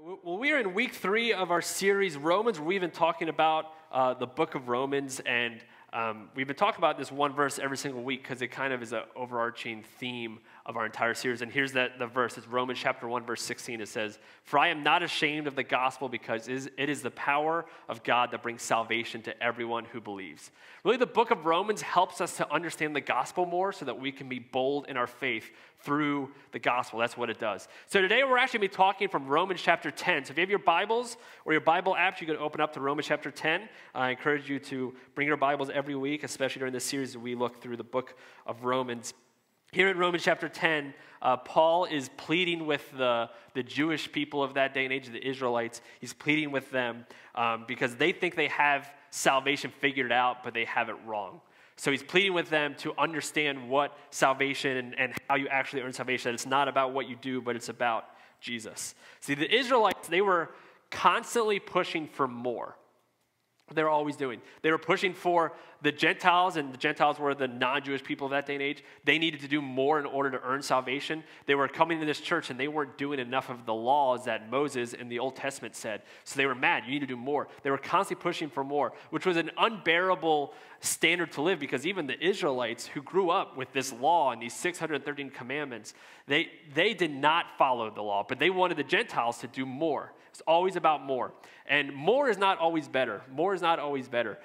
Well, we are in week 3 of our series, Romans. We've been talking about the book of Romans, and we've been talking about this one verse every single week because it kind of is an overarching theme of our entire series. And here's the verse. It's Romans chapter 1, verse 16. It says, "For I am not ashamed of the gospel because it is the power of God that brings salvation to everyone who believes." Really, the book of Romans helps us to understand the gospel more so that we can be bold in our faith through the gospel. That's what it does. So today we're actually going to be talking from Romans chapter 10. So if you have your Bibles or your Bible apps, you can open up to Romans chapter 10. I encourage you to bring your Bibles every week, especially during this series as we look through the book of Romans. Here in Romans chapter 10, Paul is pleading with the Jewish people of that day and age, the Israelites. He's pleading with them because they think they have salvation figured out, but they have it wrong. So he's pleading with them to understand what salvation and how you actually earn salvation. That it's not about what you do, but it's about Jesus. See, the Israelites, they were constantly pushing for more. They're always doing. They were pushing for the Gentiles, and the Gentiles were the non-Jewish people of that day and age. They needed to do more in order to earn salvation. They were coming to this church, and they weren't doing enough of the laws that Moses in the Old Testament said. So they were mad. You need to do more. They were constantly pushing for more, which was an unbearable standard to live because even the Israelites who grew up with this law and these 613 commandments, they did not follow the law, but they wanted the Gentiles to do more. It's always about more. And more is not always better. More is not always better.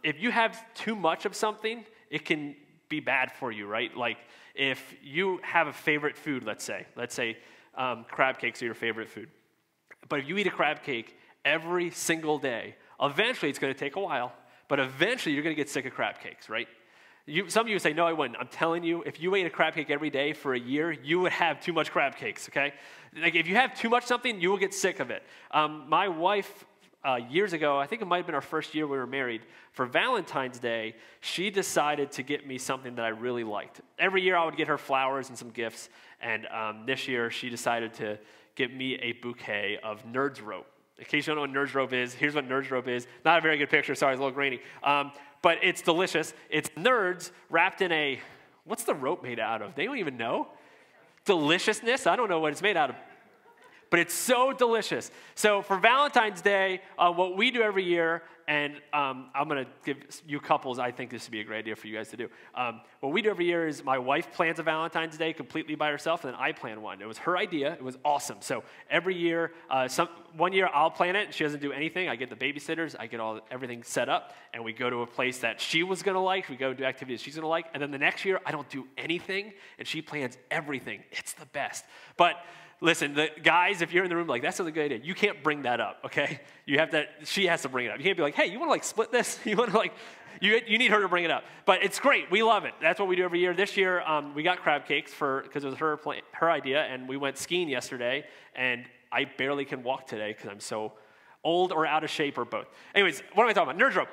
If you have too much of something, it can be bad for you, right? Like if you have a favorite food, let's say crab cakes are your favorite food. But if you eat a crab cake every single day, eventually it's going to take a while, but eventually you're going to get sick of crab cakes, right? Some of you say, no, I wouldn't. I'm telling you, if you ate a crab cake every day for a year, you would have too much crab cakes, okay? Like if you have too much something, you will get sick of it. My wife, years ago, I think it might have been our first year we were married, for Valentine's Day, she decided to get me something that I really liked. Every year I would get her flowers and some gifts, and this year she decided to get me a bouquet of Nerds Rope. In case you don't know what Nerds Rope is, here's what Nerds Rope is. Not a very good picture, sorry, it's a little grainy. But it's delicious. It's nerds wrapped in a, what's the rope made out of? They don't even know. Deliciousness, I don't know what it's made out of. But it's so delicious. So for Valentine's Day, what we do every year, and I'm going to give you couples, I think this would be a great idea for you guys to do. What we do every year is my wife plans a Valentine's Day completely by herself, and then I plan one. It was her idea. It was awesome. So every year, one year I'll plan it. She doesn't do anything. I get the babysitters. I get everything set up, and we go to a place that she was going to like. We go do activities she's going to like. And then the next year, I don't do anything, and she plans everything. It's the best. But listen, the guys, if you're in the room, like, that's not a good idea. You can't bring that up, okay? She has to bring it up. You can't be like, hey, you want to, like, split this? You want to, like, you need her to bring it up. But it's great. We love it. That's what we do every year. This year, we got crab cakes because it was her idea, and we went skiing yesterday, and I barely can walk today because I'm so old or out of shape or both. Anyways, what am I talking about? Nerds Rope.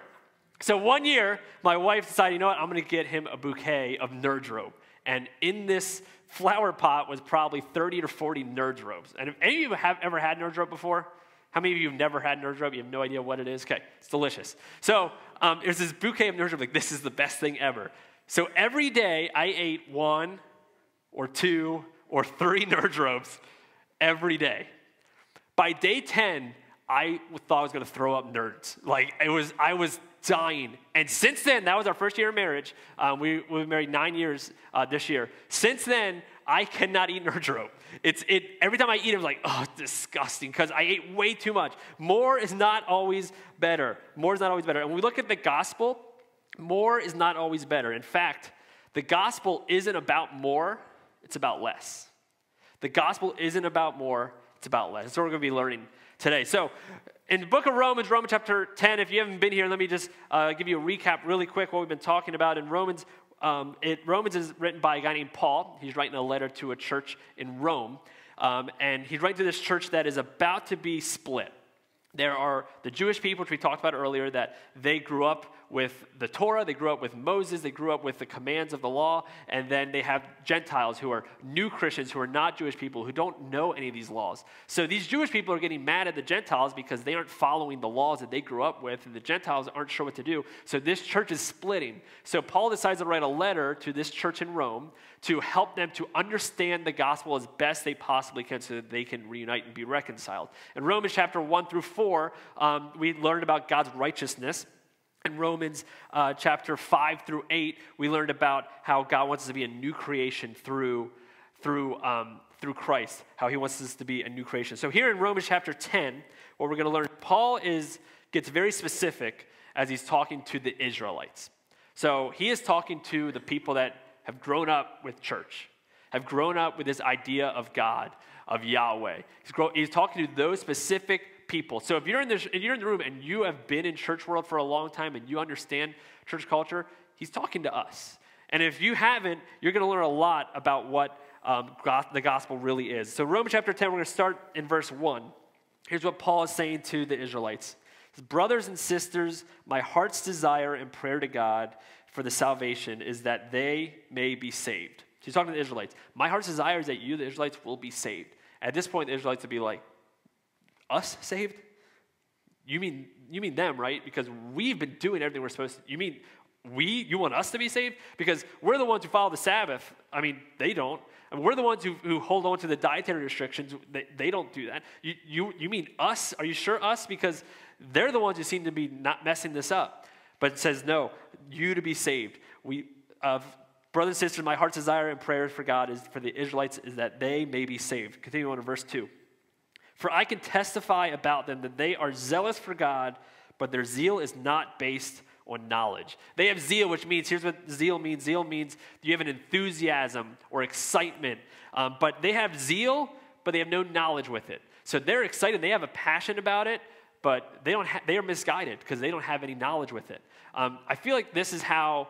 So one year, my wife decided, you know what? I'm going to get him a bouquet of Nerds Rope. And in this flower pot was probably 30 or 40 Nerds Ropes. And if any of you have ever had Nerds Rope before, how many of you have never had Nerds Rope? You have no idea what it is? Okay, it's delicious. So there's this bouquet of Nerds Rope, like this is the best thing ever. So every day I ate 1 or 2 or 3 Nerds Ropes every day. By day 10, I thought I was going to throw up nerds. Like I was dying. And since then, that was our first year of marriage. We've been married 9 years this year. Since then, I cannot eat Nerds Rope. Every time I eat it, I'm like, oh, disgusting, because I ate way too much. More is not always better. More is not always better. And when we look at the gospel, more is not always better. In fact, the gospel isn't about more, it's about less. The gospel isn't about more, it's about less. That's what we're going to be learning today. So in the book of Romans chapter 10, if you haven't been here, let me just give you a recap really quick what we've been talking about. In Romans, Romans is written by a guy named Paul. He's writing a letter to a church in Rome. And he's writing to this church that is about to be split. There are the Jewish people, which we talked about earlier, that they grew up with the Torah, they grew up with Moses, they grew up with the commands of the law, and then they have Gentiles who are new Christians, who are not Jewish people, who don't know any of these laws. So these Jewish people are getting mad at the Gentiles because they aren't following the laws that they grew up with, and the Gentiles aren't sure what to do. So this church is splitting. So Paul decides to write a letter to this church in Rome to help them to understand the gospel as best they possibly can so that they can reunite and be reconciled. In Romans chapter 1 through 4, we learned about God's righteousness. In Romans chapter 5 through 8, we learned about how God wants us to be a new creation through Christ, how he wants us to be a new creation. So here in Romans chapter 10, what we're going to learn, Paul gets very specific as he's talking to the Israelites. So he is talking to the people that have grown up with church, have grown up with this idea of God, of Yahweh. He's talking to those specific people. So if you're in the room and you have been in church world for a long time and you understand church culture, he's talking to us. And if you haven't, you're going to learn a lot about what the gospel really is. So Romans chapter 10, we're going to start in verse 1. Here's what Paul is saying to the Israelites. He says, brothers and sisters, my heart's desire and prayer to God for the salvation is that they may be saved. So he's talking to the Israelites. My heart's desire is that you, the Israelites, will be saved. At this point, the Israelites would be like, us saved? You mean them, right? Because we've been doing everything we're supposed to. You mean you want us to be saved? Because we're the ones who follow the Sabbath. I mean, they don't. And we're the ones who hold on to the dietary restrictions. They don't do that. You mean us? Are you sure us? Because they're the ones who seem to be not messing this up. But it says, no, you to be saved. Brothers and sisters, my heart's desire and prayer for God is for the Israelites is that they may be saved. Continue on to verse 2. For I can testify about them that they are zealous for God, but their zeal is not based on knowledge. They have zeal, which means, here's what zeal means. Zeal means you have an enthusiasm or excitement. But they have zeal, but they have no knowledge with it. So they're excited. They have a passion about it, but they are misguided because they don't have any knowledge with it. I feel like this is how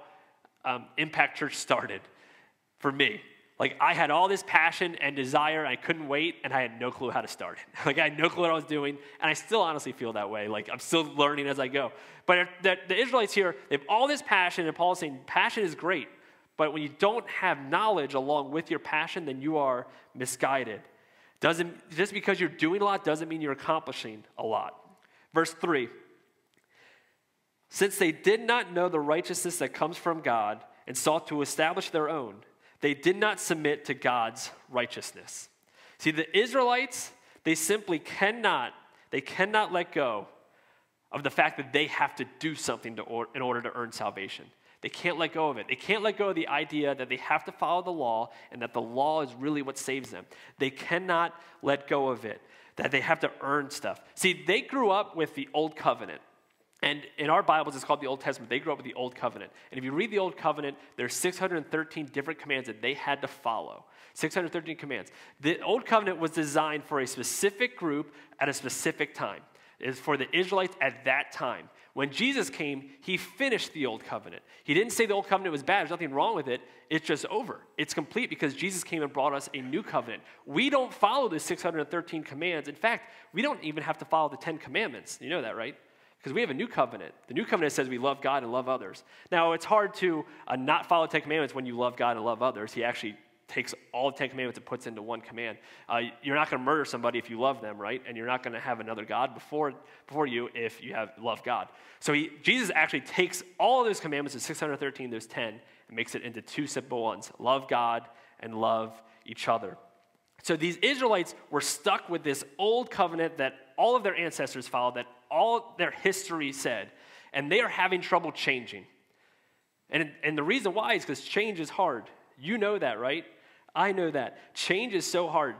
Impact Church started for me. Like, I had all this passion and desire, I couldn't wait, and I had no clue how to start it. Like, I had no clue what I was doing, and I still honestly feel that way. Like, I'm still learning as I go. But the Israelites here, they have all this passion, and Paul is saying, passion is great, but when you don't have knowledge along with your passion, then you are misguided. Just because you're doing a lot doesn't mean you're accomplishing a lot. Verse 3, since they did not know the righteousness that comes from God and sought to establish their own, they did not submit to God's righteousness. See, the Israelites, they simply cannot let go of the fact that they have to do something in order to earn salvation. They can't let go of it. They can't let go of the idea that they have to follow the law and that the law is really what saves them. They cannot let go of it, that they have to earn stuff. See, they grew up with the Old Covenant. And in our Bibles, it's called the Old Testament. They grew up with the Old Covenant. And if you read the Old Covenant, there's 613 different commands that they had to follow. 613 commands. The Old Covenant was designed for a specific group at a specific time. It's for the Israelites at that time. When Jesus came, he finished the Old Covenant. He didn't say the Old Covenant was bad. There's nothing wrong with it. It's just over. It's complete because Jesus came and brought us a new covenant. We don't follow the 613 commands. In fact, we don't even have to follow the 10 commandments. You know that, right? Because we have a new covenant. The new covenant says we love God and love others. Now, it's hard to not follow the 10 commandments when you love God and love others. He actually takes all the 10 commandments and puts into one command. You're not going to murder somebody if you love them, right? And you're not going to have another God before you if you love God. So Jesus actually takes all of those commandments, the 613, those 10, and makes it into two simple ones. Love God and love each other. So these Israelites were stuck with this old covenant that all of their ancestors followed, that all their history said, and they are having trouble changing. And the reason why is because change is hard. You know that, right? I know that. Change is so hard.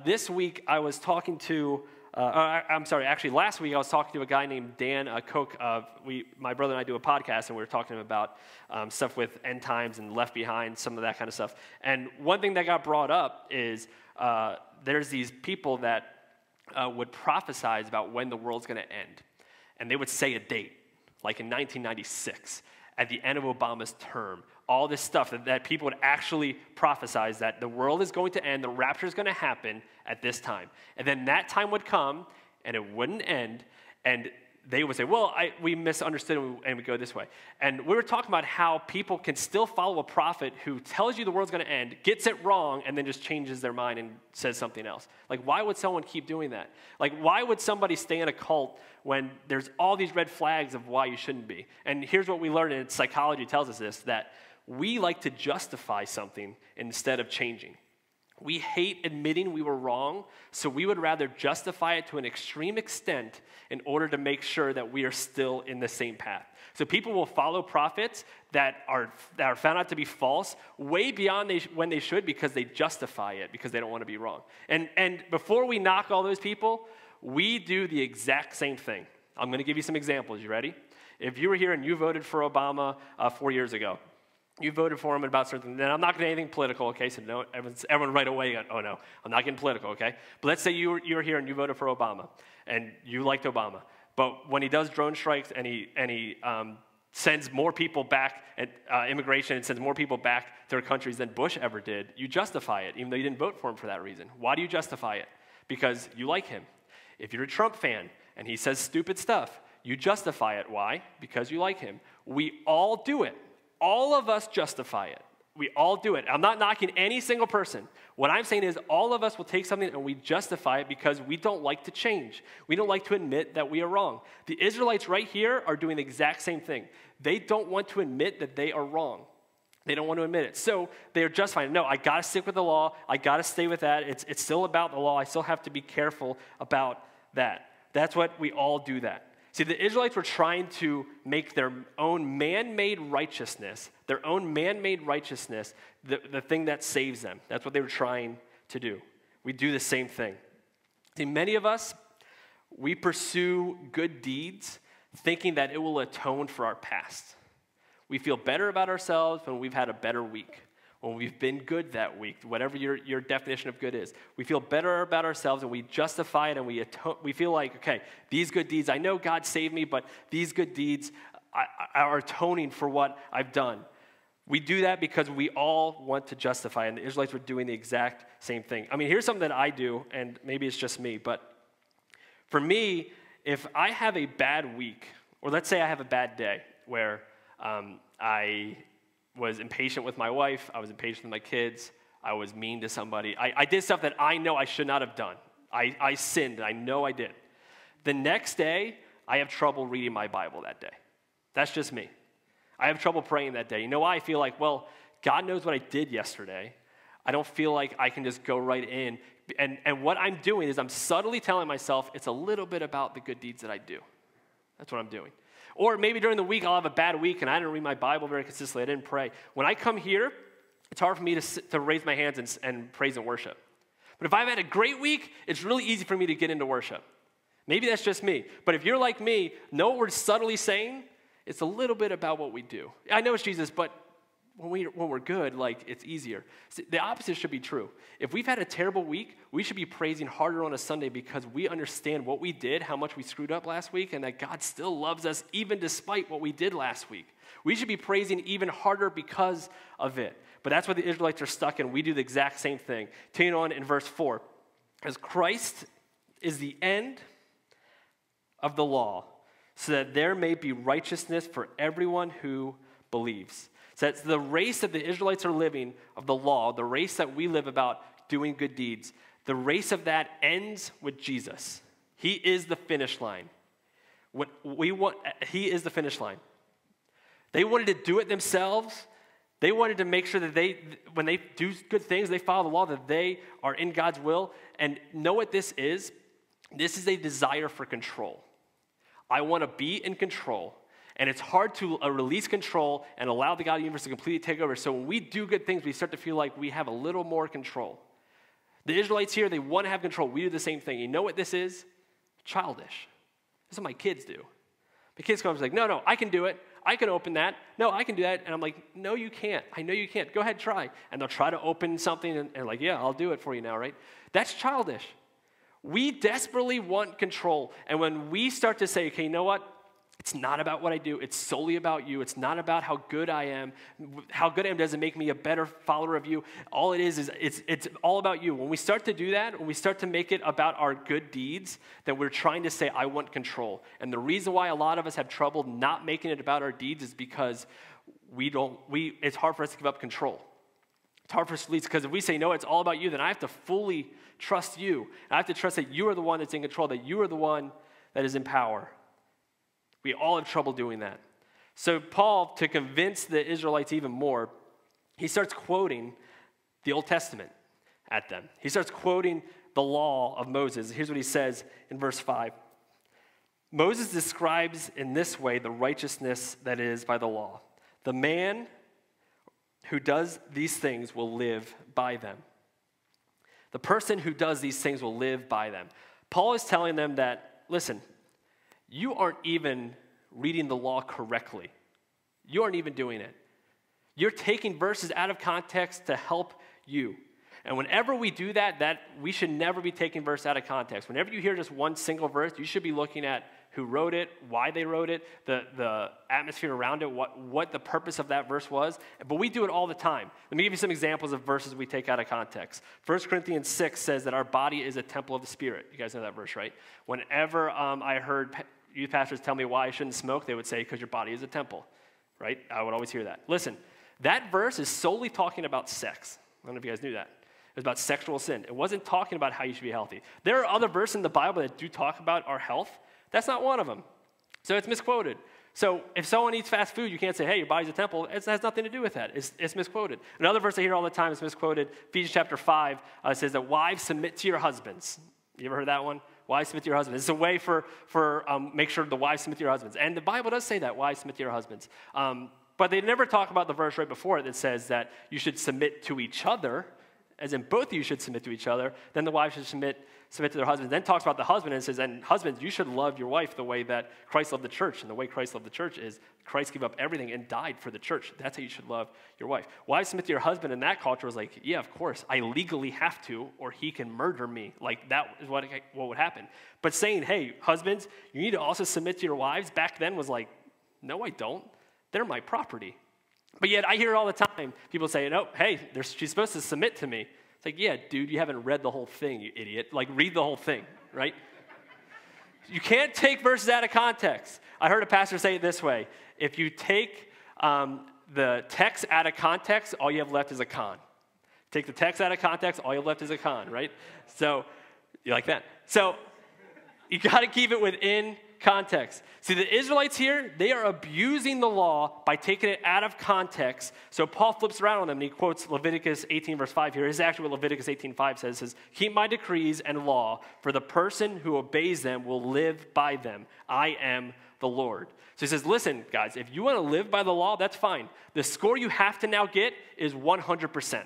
This week I was talking to, last week I was talking to a guy named Dan Koch. My brother and I do a podcast, and we were talking about stuff with end times and Left Behind, some of that kind of stuff. And one thing that got brought up is there's these people that would prophesize about when the world's going to end. And they would say a date, like in 1996, at the end of Obama's term. All this stuff that people would actually prophesize that the world is going to end, the rapture is going to happen at this time. And then that time would come, and it wouldn't end, and they would say, well, we misunderstood and we go this way. And we were talking about how people can still follow a prophet who tells you the world's going to end, gets it wrong, and then just changes their mind and says something else. Like, why would someone keep doing that? Like, why would somebody stay in a cult when there's all these red flags of why you shouldn't be? And here's what we learned, and psychology tells us this, that we like to justify something instead of changing. We hate admitting we were wrong, so we would rather justify it to an extreme extent in order to make sure that we are still in the same path. So people will follow prophets that are found out to be false way beyond when they should because they justify it because they don't want to be wrong. And before we knock all those people, we do the exact same thing. I'm going to give you some examples. You ready? If you were here and you voted for Obama 4 years ago, you voted for him about certain, then I'm not going to do anything political, okay? So no, everyone right away got, oh no, I'm not getting political, okay? But let's say you were here and you voted for Obama, and you liked Obama. But when he does drone strikes and he sends more people back at immigration and sends more people back to their countries than Bush ever did, you justify it, even though you didn't vote for him for that reason. Why do you justify it? Because you like him. If you're a Trump fan and he says stupid stuff, you justify it. Why? Because you like him. We all do it. All of us justify it. We all do it. I'm not knocking any single person. What I'm saying is all of us will take something and we justify it because we don't like to change. We don't like to admit that we are wrong. The Israelites right here are doing the exact same thing. They don't want to admit that they are wrong. They don't want to admit it. So they are justifying, no, I got to stick with the law. I got to stay with that. It's still about the law. I still have to be careful about that. That's what we all do that. See, the Israelites were trying to make their own man-made righteousness, the thing that saves them. That's what they were trying to do. We do the same thing. See, many of us, we pursue good deeds thinking that it will atone for our past. We feel better about ourselves when we've had a better week, when we've been good that week, whatever your definition of good is. We feel better about ourselves and we justify it and we feel like, okay, these good deeds, I know God saved me, but these good deeds are atoning for what I've done. We do that because we all want to justify, and the Israelites were doing the exact same thing. I mean, here's something that I do, and maybe it's just me, but for me, if I have a bad week, or let's say I have a bad day where I was impatient with my wife, I was impatient with my kids, I was mean to somebody. I did stuff that I know I should not have done. I sinned, and I know I did. The next day, I have trouble reading my Bible that day. That's just me. I have trouble praying that day. You know why? I feel like, well, God knows what I did yesterday. I don't feel like I can just go right in. And what I'm doing is I'm subtly telling myself it's a little bit about the good deeds that I do. That's what I'm doing. Or maybe during the week, I'll have a bad week, and I didn't read my Bible very consistently. I didn't pray. When I come here, it's hard for me to raise my hands and praise and worship. But if I've had a great week, it's really easy for me to get into worship. Maybe that's just me. But if you're like me, know what we're subtly saying? It's a little bit about what we do. I know it's Jesus, but when we're good, like, it's easier. See, the opposite should be true. If we've had a terrible week, we should be praising harder on a Sunday because we understand what we did, how much we screwed up last week, and that God still loves us even despite what we did last week. We should be praising even harder because of it. But that's what the Israelites are stuck in. We do the exact same thing. Continuing on in verse 4. As Christ is the end of the law, so that there may be righteousness for everyone who believes. So that's the race that the Israelites are living of the law, the race that we live about doing good deeds. The race of that ends with Jesus. He is the finish line. He is the finish line. They wanted to do it themselves. They wanted to make sure that when they do good things, they follow the law, that they are in God's will. And know what this is? This is a desire for control. I want to be in control. And it's hard to release control and allow the God of the universe to completely take over. So when we do good things, we start to feel like we have a little more control. The Israelites here, they want to have control. We do the same thing. You know what this is? Childish. This is what my kids do. My kids come up and say, no, I can do it. I can open that. No, I can do that. And I'm like, no, you can't. I know you can't. Go ahead, try. And they'll try to open something and like, yeah, I'll do it for you now, right? That's childish. We desperately want control. And when we start to say, okay, you know what? It's not about what I do. It's solely about you. It's not about how good I am. How good I am doesn't make me a better follower of you. All it is it's all about you. When we start to do that, when we start to make it about our good deeds, then we're trying to say, I want control. And the reason why a lot of us have trouble not making it about our deeds is because it's hard for us to give up control. It's hard for us to lead, because if we say, no, it's all about you, then I have to fully trust you. And I have to trust that you are the one that's in control, that you are the one that is in power. We all have trouble doing that. So Paul, to convince the Israelites even more, he starts quoting the Old Testament at them. He starts quoting the law of Moses. Here's what he says in verse 5. Moses describes in this way the righteousness that is by the law. The man who does these things will live by them. The person who does these things will live by them. Paul is telling them that, listen, you aren't even reading the law correctly. You aren't even doing it. You're taking verses out of context to help you. And whenever we do that we should never be taking verse out of context. Whenever you hear just one single verse, you should be looking at who wrote it, why they wrote it, the atmosphere around it, what the purpose of that verse was. But we do it all the time. Let me give you some examples of verses we take out of context. 1 Corinthians 6 says that our body is a temple of the Spirit. You guys know that verse, right? Whenever I heard youth pastors tell me why I shouldn't smoke, they would say, because your body is a temple, right? I would always hear that. Listen, that verse is solely talking about sex. I don't know if you guys knew that. It was about sexual sin. It wasn't talking about how you should be healthy. There are other verses in the Bible that do talk about our health. That's not one of them. So it's misquoted. So if someone eats fast food, you can't say, hey, your body's a temple. It has nothing to do with that. It's misquoted. Another verse I hear all the time is misquoted. Ephesians chapter 5 says that wives submit to your husbands. You ever heard that one? Wives submit to your husbands. It's a way for make sure the wives submit to your husbands. And the Bible does say that, wives submit to your husbands. But they never talk about the verse right before it that says that you should submit to each other, as in both of you should submit to each other. Then the wives should submit to their husbands. Then talks about the husband and says, and husbands, you should love your wife the way that Christ loved the church. And the way Christ loved the church is Christ gave up everything and died for the church. That's how you should love your wife. Wives submit to your husband in that culture was like, yeah, of course, I legally have to, or he can murder me. Like that is what would happen. But saying, hey, husbands, you need to also submit to your wives, back then was like, no, I don't. They're my property. But yet I hear all the time people say, no, hey, she's supposed to submit to me. It's like, yeah, dude, you haven't read the whole thing, you idiot. Like, read the whole thing, right? You can't take verses out of context. I heard a pastor say it this way. If you take the text out of context, all you have left is a con. Take the text out of context, all you have left is a con, right? So, you like that? So, you got to keep it within context. See, the Israelites here, they are abusing the law by taking it out of context. So Paul flips around on them and he quotes Leviticus 18 verse 5 here. This is actually what Leviticus 18:5 says. It says, keep my decrees and law, for the person who obeys them will live by them. I am the Lord. So he says, listen, guys, if you want to live by the law, that's fine. The score you have to now get is 100%.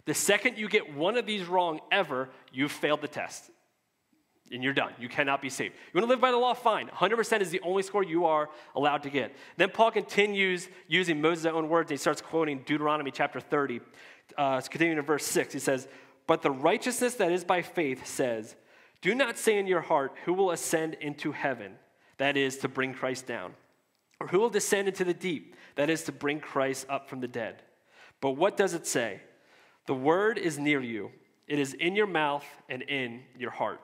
The second you get one of these wrong ever, you've failed the test. And you're done. You cannot be saved. You want to live by the law? Fine. 100% is the only score you are allowed to get. Then Paul continues using Moses' own words, and he starts quoting Deuteronomy chapter 30. Continuing in verse 6, he says, but the righteousness that is by faith says, do not say in your heart, who will ascend into heaven? That is, to bring Christ down. Or who will descend into the deep? That is, to bring Christ up from the dead. But what does it say? The word is near you. It is in your mouth and in your heart.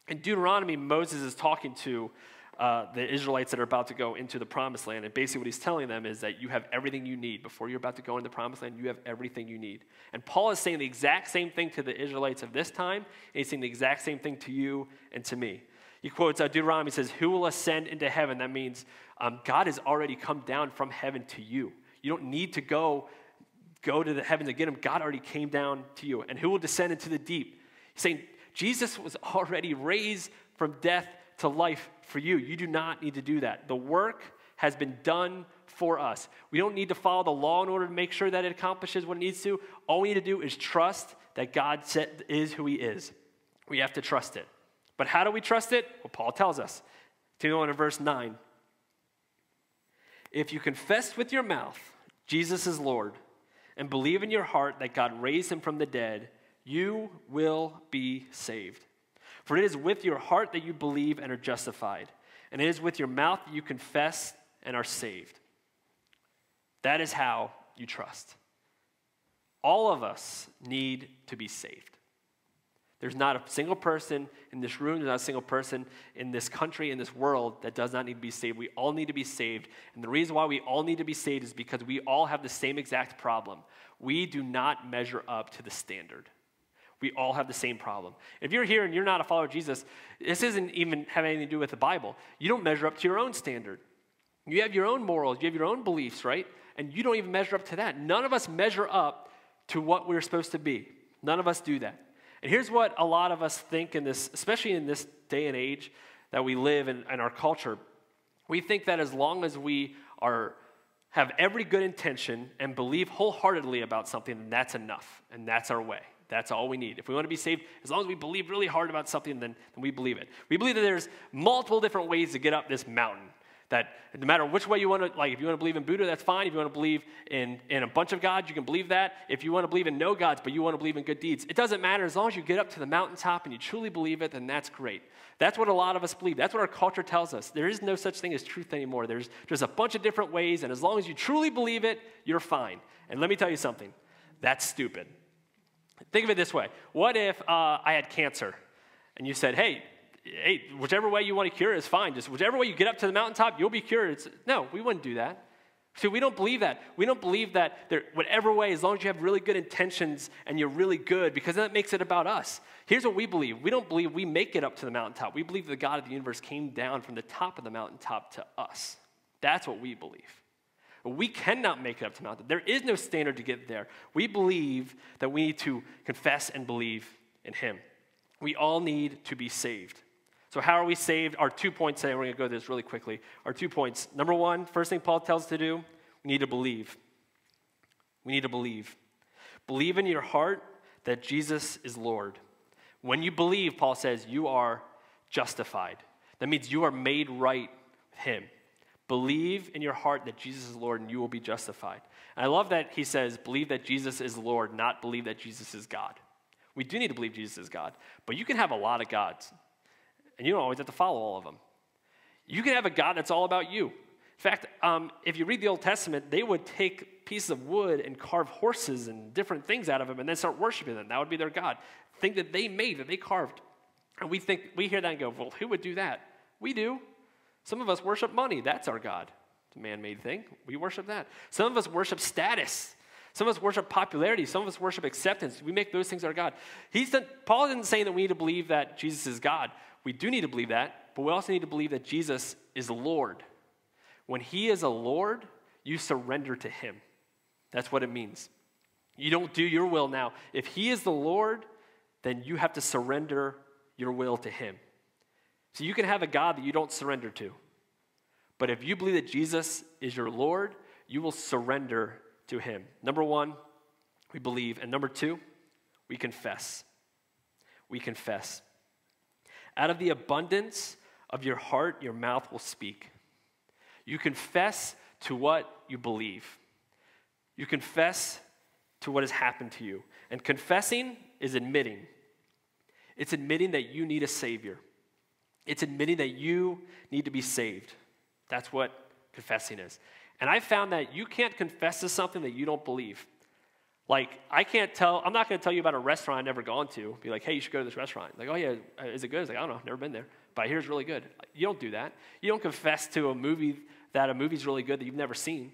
In Deuteronomy, Moses is talking to the Israelites that are about to go into the promised land. And basically what he's telling them is that you have everything you need. Before you're about to go into the promised land, you have everything you need. And Paul is saying the exact same thing to the Israelites of this time, and he's saying the exact same thing to you and to me. He quotes Deuteronomy, he says, who will ascend into heaven? That means God has already come down from heaven to you. You don't need to go to the heavens to get him. God already came down to you. And who will descend into the deep? He's saying, Jesus was already raised from death to life for you. You do not need to do that. The work has been done for us. We don't need to follow the law in order to make sure that it accomplishes what it needs to. All we need to do is trust that God is who he is. We have to trust it. But how do we trust it? Well, Paul tells us. Continue on in verse 9. If you confess with your mouth Jesus is Lord and believe in your heart that God raised him from the dead, you will be saved. For it is with your heart that you believe and are justified, and it is with your mouth that you confess and are saved. That is how you trust. All of us need to be saved. There's not a single person in this room, there's not a single person in this country, in this world that does not need to be saved. We all need to be saved. And the reason why we all need to be saved is because we all have the same exact problem. We do not measure up to the standard. We all have the same problem. If you're here and you're not a follower of Jesus, this isn't even have anything to do with the Bible. You don't measure up to your own standard. You have your own morals, you have your own beliefs, right? And you don't even measure up to that. None of us measure up to what we're supposed to be. None of us do that. And here's what a lot of us think in this, especially in this day and age that we live in our culture. We think that as long as we have every good intention and believe wholeheartedly about something, then that's enough, and that's our way. That's all we need. If we want to be saved, as long as we believe really hard about something, then we believe it. We believe that there's multiple different ways to get up this mountain. That no matter which way you want to, like if you want to believe in Buddha, that's fine. If you want to believe in a bunch of gods, you can believe that. If you want to believe in no gods, but you want to believe in good deeds, it doesn't matter. As long as you get up to the mountaintop and you truly believe it, then that's great. That's what a lot of us believe. That's what our culture tells us. There is no such thing as truth anymore. There's a bunch of different ways, and as long as you truly believe it, you're fine. And let me tell you something. That's stupid. Think of it this way. What if I had cancer, and you said, hey, whichever way you want to cure it is fine. Just whichever way you get up to the mountaintop, you'll be cured. No, we wouldn't do that. See, we don't believe that. We don't believe that whatever way, as long as you have really good intentions and you're really good, because that makes it about us. Here's what we believe. We don't believe we make it up to the mountaintop. We believe the God of the universe came down from the top of the mountaintop to us. That's what we believe. We cannot make it up to the mountain. There is no standard to get there. We believe that we need to confess and believe in him. We all need to be saved. So how are we saved? Our 2 points today, we're going to go through this really quickly. Our 2 points. Number one, first thing Paul tells us to do, we need to believe. We need to believe. Believe in your heart that Jesus is Lord. When you believe, Paul says, you are justified. That means you are made right with him. Believe in your heart that Jesus is Lord and you will be justified. And I love that he says, believe that Jesus is Lord, not believe that Jesus is God. We do need to believe Jesus is God, but you can have a lot of gods. And you don't always have to follow all of them. You can have a God that's all about you. In fact, if you read the Old Testament, they would take pieces of wood and carve horses and different things out of them and then start worshiping them. That would be their God. Thing that they made, that they carved. And we hear that and go, well, who would do that? We do. Some of us worship money. That's our God. It's a man-made thing. We worship that. Some of us worship status. Some of us worship popularity. Some of us worship acceptance. We make those things our God. Paul isn't saying that we need to believe that Jesus is God. We do need to believe that, but we also need to believe that Jesus is Lord. When he is a Lord, you surrender to him. That's what it means. You don't do your will now. If he is the Lord, then you have to surrender your will to him. So you can have a God that you don't surrender to. But if you believe that Jesus is your Lord, you will surrender to him. Number one, we believe. And number two, we confess. We confess. Out of the abundance of your heart, your mouth will speak. You confess to what you believe. You confess to what has happened to you. And confessing is admitting. It's admitting that you need a Savior. It's admitting that you need to be saved. That's what confessing is. And I found that you can't confess to something that you don't believe. Like, I'm not going to tell you about a restaurant I've never gone to. Be like, hey, you should go to this restaurant. Like, oh yeah, is it good? It's like, I don't know, never been there. But I hear it's really good. You don't do that. You don't confess to a movie that a movie's really good that you've never seen.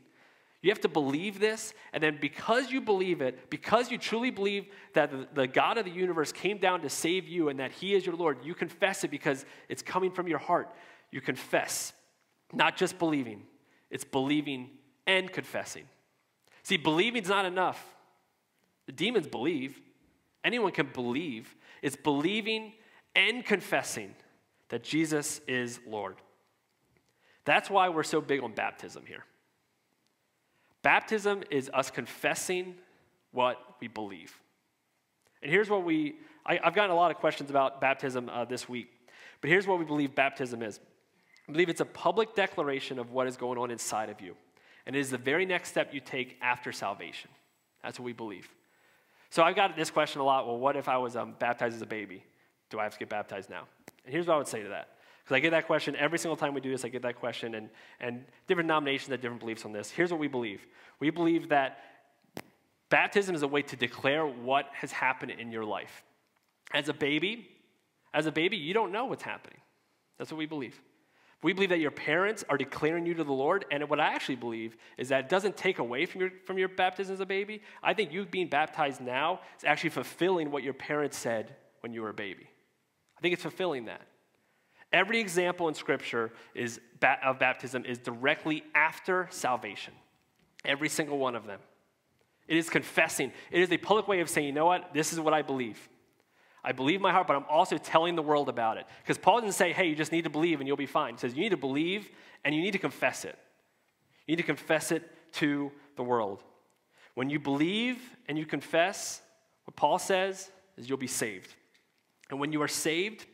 You have to believe this, and then because you believe it, because you truly believe that the God of the universe came down to save you and that he is your Lord, you confess it because it's coming from your heart. You confess, not just believing. It's believing and confessing. See, believing's not enough. The demons believe. Anyone can believe. It's believing and confessing that Jesus is Lord. That's why we're so big on baptism here. Baptism is us confessing what we believe. And here's what I've gotten a lot of questions about baptism this week, but here's what we believe baptism is. I believe it's a public declaration of what is going on inside of you. And it is the very next step you take after salvation. That's what we believe. So I've got this question a lot. Well, what if I was baptized as a baby? Do I have to get baptized now? And here's what I would say to that. Because I get that question every single time we do this. I get that question, and different denominations have different beliefs on this. Here's what we believe. We believe that baptism is a way to declare what has happened in your life. As a baby, you don't know what's happening. That's what we believe. We believe that your parents are declaring you to the Lord, and what I actually believe is that it doesn't take away from your baptism as a baby. I think you being baptized now is actually fulfilling what your parents said when you were a baby. I think it's fulfilling that. Every example in Scripture of baptism is directly after salvation. Every single one of them. It is confessing. It is a public way of saying, you know what, this is what I believe. I believe in my heart, but I'm also telling the world about it. Because Paul doesn't say, hey, you just need to believe and you'll be fine. He says you need to believe and you need to confess it. You need to confess it to the world. When you believe and you confess, what Paul says is you'll be saved. And when you are saved,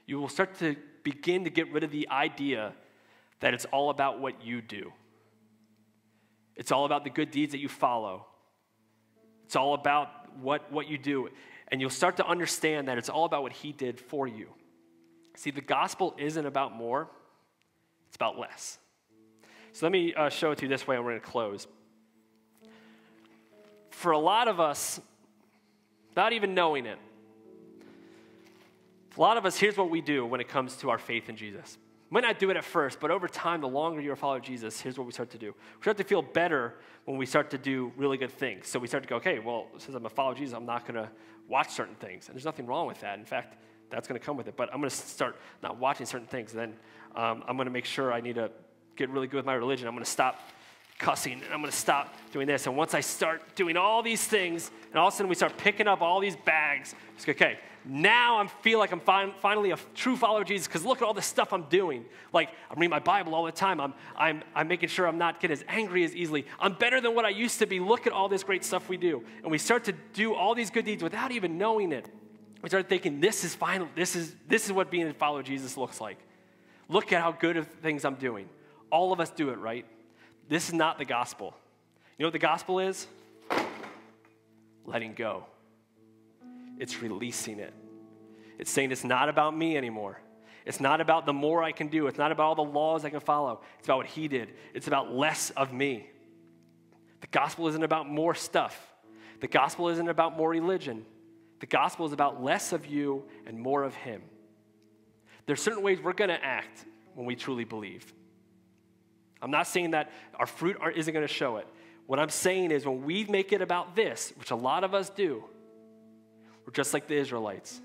you will start to begin to get rid of the idea that it's all about what you do. It's all about the good deeds that you follow. It's all about what you do. And you'll start to understand that it's all about what he did for you. See, the gospel isn't about more, it's about less. So let me show it to you this way, and we're going to close. For a lot of us, not even knowing it, a lot of us, here's what we do when it comes to our faith in Jesus. We might not do it at first, but over time, the longer you're a follower of Jesus, here's what we start to do. We start to feel better when we start to do really good things. So we start to go, okay, well, since I'm a follower of Jesus, I'm not going to watch certain things. And there's nothing wrong with that. In fact, that's going to come with it. But I'm going to start not watching certain things. Then I'm going to make sure I need to get really good with my religion. I'm going to stop cussing, and I'm going to stop doing this. And once I start doing all these things, and all of a sudden we start picking up all these bags, it's like, okay, now I feel like I'm finally a true follower of Jesus because look at all the stuff I'm doing. Like, I'm reading my Bible all the time. I'm making sure I'm not getting as angry as easily. I'm better than what I used to be. Look at all this great stuff we do. And we start to do all these good deeds without even knowing it. We start thinking, this is final. This is what being a follower of Jesus looks like. Look at how good of things I'm doing. All of us do it, right? This is not the gospel. You know what the gospel is? Letting go. It's releasing it. It's saying it's not about me anymore. It's not about the more I can do. It's not about all the laws I can follow. It's about what he did. It's about less of me. The gospel isn't about more stuff. The gospel isn't about more religion. The gospel is about less of you and more of him. There's certain ways we're going to act when we truly believe. I'm not saying that our fruit isn't going to show it. What I'm saying is when we make it about this, which a lot of us do, we're just like the Israelites.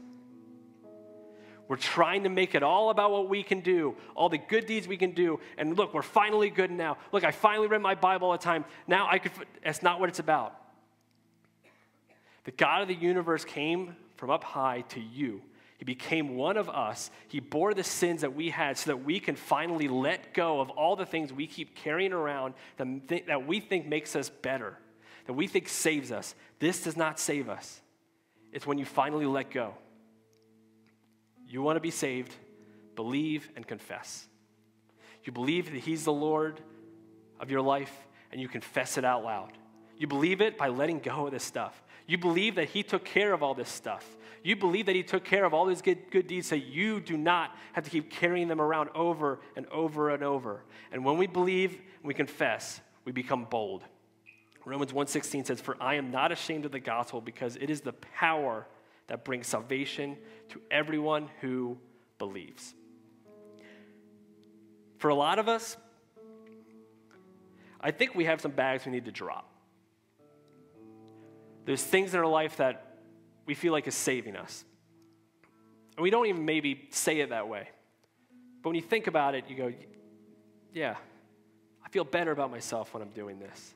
We're trying to make it all about what we can do, all the good deeds we can do. And look, we're finally good now. Look, I finally read my Bible all the time. Now that's not what it's about. The God of the universe came from up high to you. He became one of us. He bore the sins that we had so that we can finally let go of all the things we keep carrying around that we think makes us better, that we think saves us. This does not save us. It's when you finally let go. You want to be saved, believe and confess. You believe that he's the Lord of your life, and you confess it out loud. You believe it by letting go of this stuff. You believe that he took care of all this stuff. You believe that he took care of all these good deeds so you do not have to keep carrying them around over and over and over. And when we believe and we confess, we become bold. Romans 1:16 says, "For I am not ashamed of the gospel because it is the power that brings salvation to everyone who believes." For a lot of us, I think we have some bags we need to drop. There's things in our life that we feel like is saving us. And we don't even maybe say it that way. But when you think about it, you go, yeah, I feel better about myself when I'm doing this.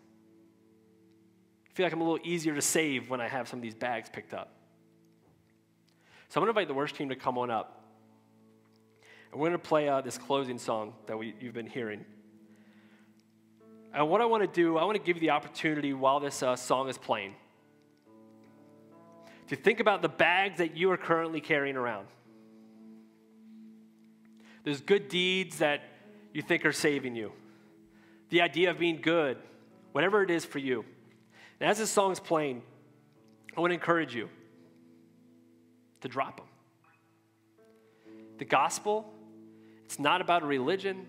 I feel like I'm a little easier to save when I have some of these bags picked up. So I'm going to invite the worship team to come on up. And we're going to play this closing song that you've been hearing. And what I want to do, I want to give you the opportunity while this song is playing to think about the bags that you are currently carrying around. There's good deeds that you think are saving you. The idea of being good, whatever it is for you. And as this song is playing, I want to encourage you to drop them. The gospel It's not about a religion.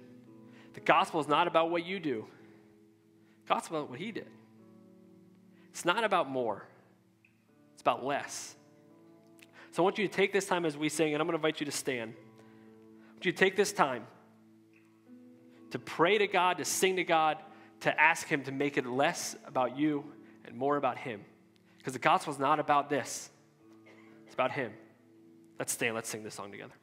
The gospel is not about what you do. The gospel is about what he did. It's not about more. It's about less. So I want you to take this time as we sing, and I'm going to invite you to stand. I want you to take this time to pray to God, to sing to God, to ask him to make it less about you and more about him. Because the gospel is not about this. It's about him. Let's stand. Let's sing this song together.